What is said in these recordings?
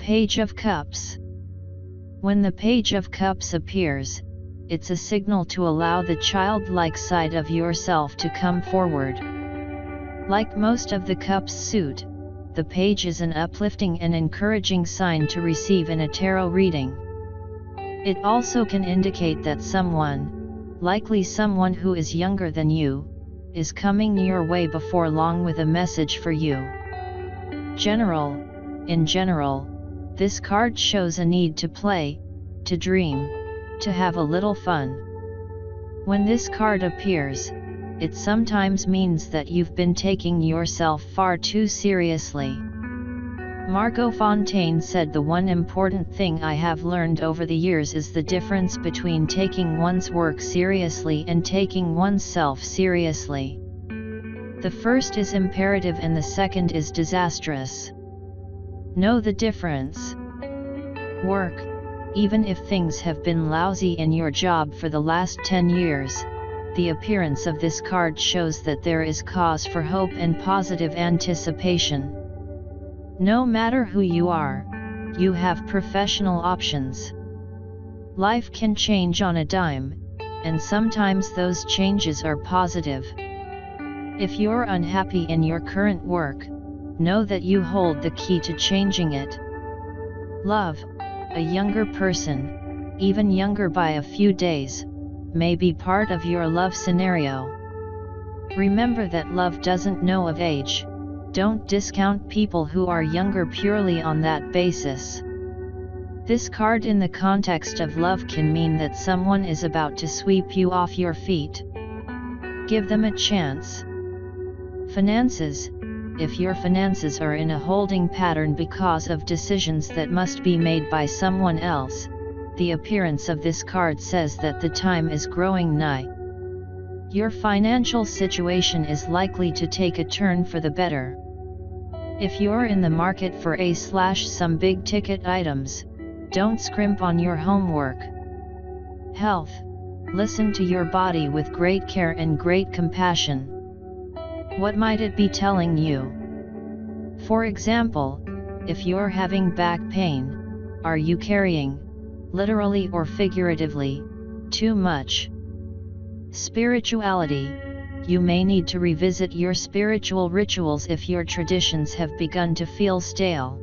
Page of Cups. When the Page of Cups appears, it's a signal to allow the childlike side of yourself to come forward. Like most of the Cups suit, the Page is an uplifting and encouraging sign to receive in a tarot reading. It also can indicate that someone, likely someone who is younger than you, is coming your way before long with a message for you. In general, this card shows a need to play, to dream, to have a little fun. When this card appears, it sometimes means that you've been taking yourself far too seriously. Margot Fontaine said, "The one important thing I have learned over the years is the difference between taking one's work seriously and taking oneself seriously. The first is imperative and the second is disastrous. Know the difference. Work, even if things have been lousy in your job for the last 10 years, the appearance of this card shows that there is cause for hope and positive anticipation. No matter who you are, you have professional options. Life can change on a dime, and sometimes those changes are positive. If you're unhappy in your current work, know that you hold the key to changing it. Love, a younger person, even younger by a few days, may be part of your love scenario. Remember that love doesn't know of age. Don't discount people who are younger purely on that basis. This card in the context of love can mean that someone is about to sweep you off your feet. Give them a chance. Finances. If your finances are in a holding pattern because of decisions that must be made by someone else, the appearance of this card says that the time is growing nigh. Your financial situation is likely to take a turn for the better. If you're in the market for some big ticket items, don't scrimp on your homework. Health. Listen to your body with great care and great compassion. What might it be telling you? For example, if you're having back pain, are you carrying, literally or figuratively, too much? Spirituality. You may need to revisit your spiritual rituals if your traditions have begun to feel stale.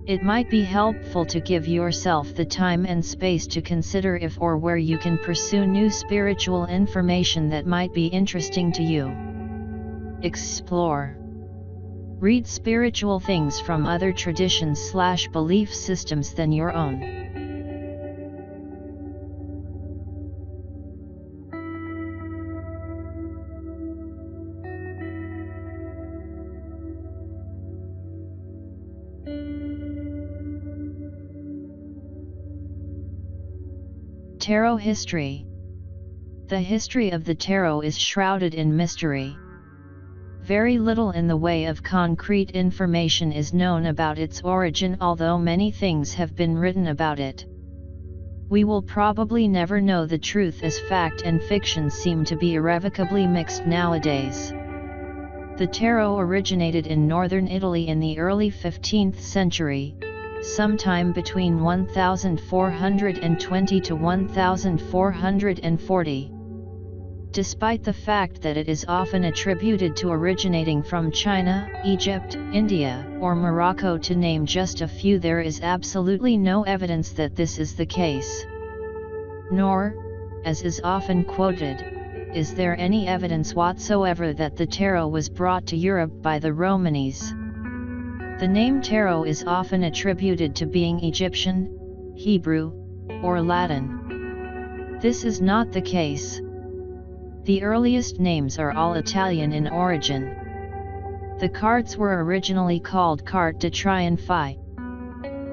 It might be helpful to give yourself the time and space to consider if or where you can pursue new spiritual information that might be interesting to you. Explore. Read spiritual things from other traditions/belief systems than your own. Tarot history. The history of the tarot is shrouded in mystery. Very little in the way of concrete information is known about its origin, although many things have been written about it. We will probably never know the truth, as fact and fiction seem to be irrevocably mixed nowadays. The tarot originated in northern Italy in the early 15th century, sometime between 1420 to 1440. Despite the fact that it is often attributed to originating from China, Egypt, India, or Morocco, to name just a few, there is absolutely no evidence that this is the case. Nor, as is often quoted, is there any evidence whatsoever that the tarot was brought to Europe by the Romanis. The name tarot is often attributed to being Egyptian, Hebrew, or Latin. This is not the case. The earliest names are all Italian in origin. The cards were originally called carte de triomphe.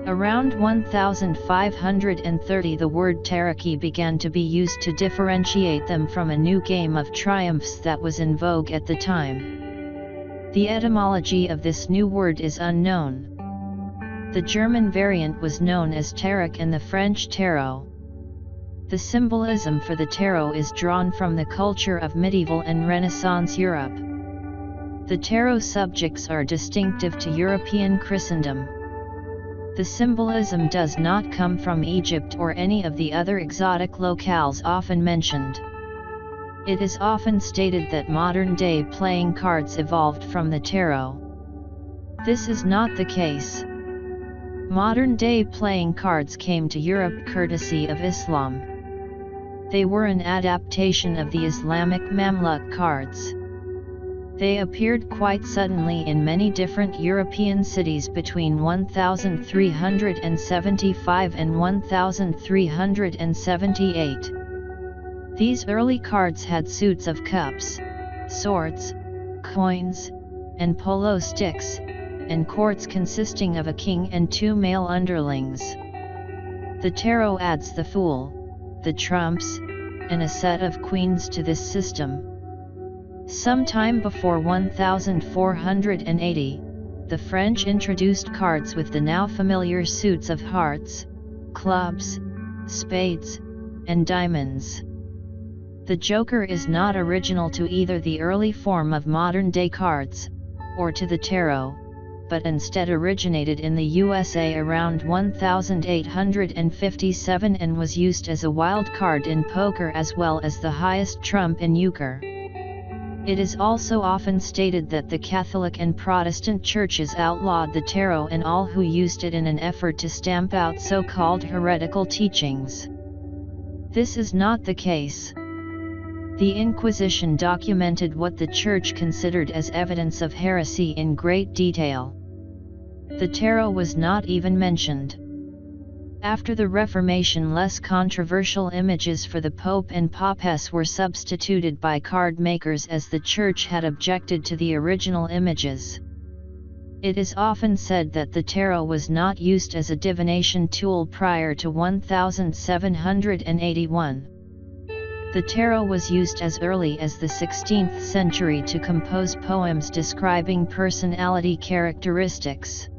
Around 1530 the word tarocchi began to be used to differentiate them from a new game of triumphs that was in vogue at the time. The etymology of this new word is unknown. The German variant was known as tarot and the French tarot. The symbolism for the tarot is drawn from the culture of medieval and Renaissance Europe. The tarot subjects are distinctive to European Christendom. The symbolism does not come from Egypt or any of the other exotic locales often mentioned. It is often stated that modern-day playing cards evolved from the tarot. This is not the case. Modern-day playing cards came to Europe courtesy of Islam. They were an adaptation of the Islamic Mamluk cards. They appeared quite suddenly in many different European cities between 1375 and 1378. These early cards had suits of cups, swords, coins, and polo sticks, and courts consisting of a king and 2 male underlings. The tarot adds the Fool, the trumps, and a set of queens to this system. Sometime before 1480, the French introduced cards with the now familiar suits of hearts, clubs, spades, and diamonds. The Joker is not original to either the early form of modern-day cards, or to the tarot, but instead originated in the USA around 1857 and was used as a wild card in poker as well as the highest trump in euchre. It is also often stated that the Catholic and Protestant churches outlawed the tarot and all who used it in an effort to stamp out so-called heretical teachings. This is not the case. The Inquisition documented what the Church considered as evidence of heresy in great detail. The tarot was not even mentioned. After the Reformation, less controversial images for the Pope and Papess were substituted by card makers as the Church had objected to the original images. It is often said that the tarot was not used as a divination tool prior to 1781. The tarot was used as early as the 16th century to compose poems describing personality characteristics.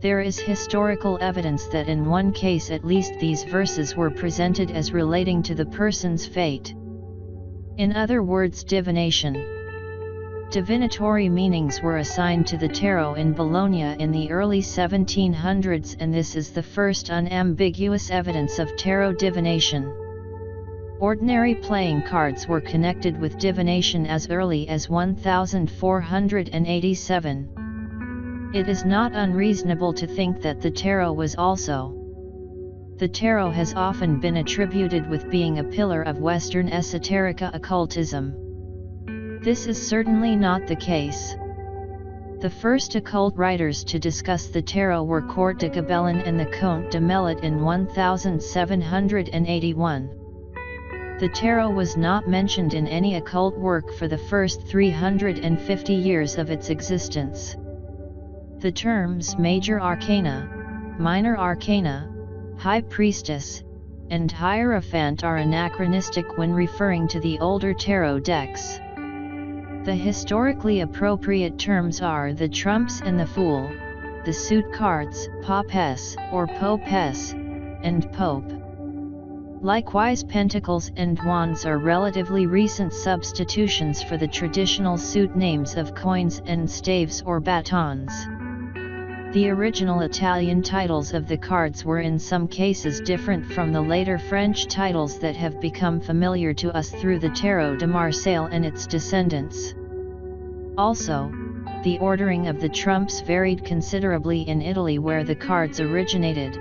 There is historical evidence that in one case at least these verses were presented as relating to the person's fate. In other words, divination. Divinatory meanings were assigned to the tarot in Bologna in the early 1700s, and this is the first unambiguous evidence of tarot divination. Ordinary playing cards were connected with divination as early as 1487. It is not unreasonable to think that the tarot was also. The tarot has often been attributed with being a pillar of Western esoterica occultism. This is certainly not the case. The first occult writers to discuss the tarot were Court de Gabellin and the Comte de Melot in 1781. The tarot was not mentioned in any occult work for the first 350 years of its existence. The terms Major Arcana, Minor Arcana, High Priestess, and Hierophant are anachronistic when referring to the older tarot decks. The historically appropriate terms are the Trumps and the Fool, the suit cards, Papess or Popess, and Pope. Likewise, Pentacles and Wands are relatively recent substitutions for the traditional suit names of coins and staves or batons. The original Italian titles of the cards were in some cases different from the later French titles that have become familiar to us through the Tarot de Marseille and its descendants. Also, the ordering of the trumps varied considerably in Italy where the cards originated.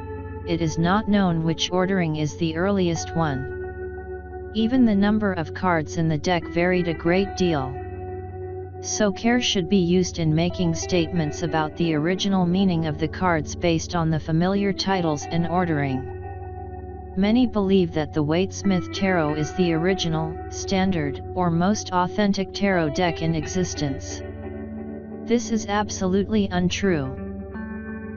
It is not known which ordering is the earliest one. Even the number of cards in the deck varied a great deal. So care should be used in making statements about the original meaning of the cards based on the familiar titles and ordering. Many believe that the Waite-Smith Tarot is the original, standard, or most authentic tarot deck in existence. This is absolutely untrue.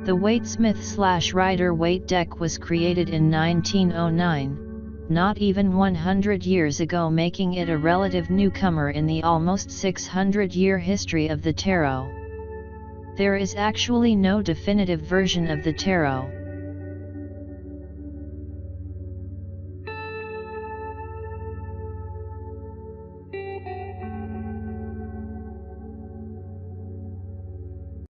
The Waite-Smith/Rider-Waite deck was created in 1909. Not even 100 years ago, making it a relative newcomer in the almost 600-year history of the tarot. There is actually no definitive version of the tarot.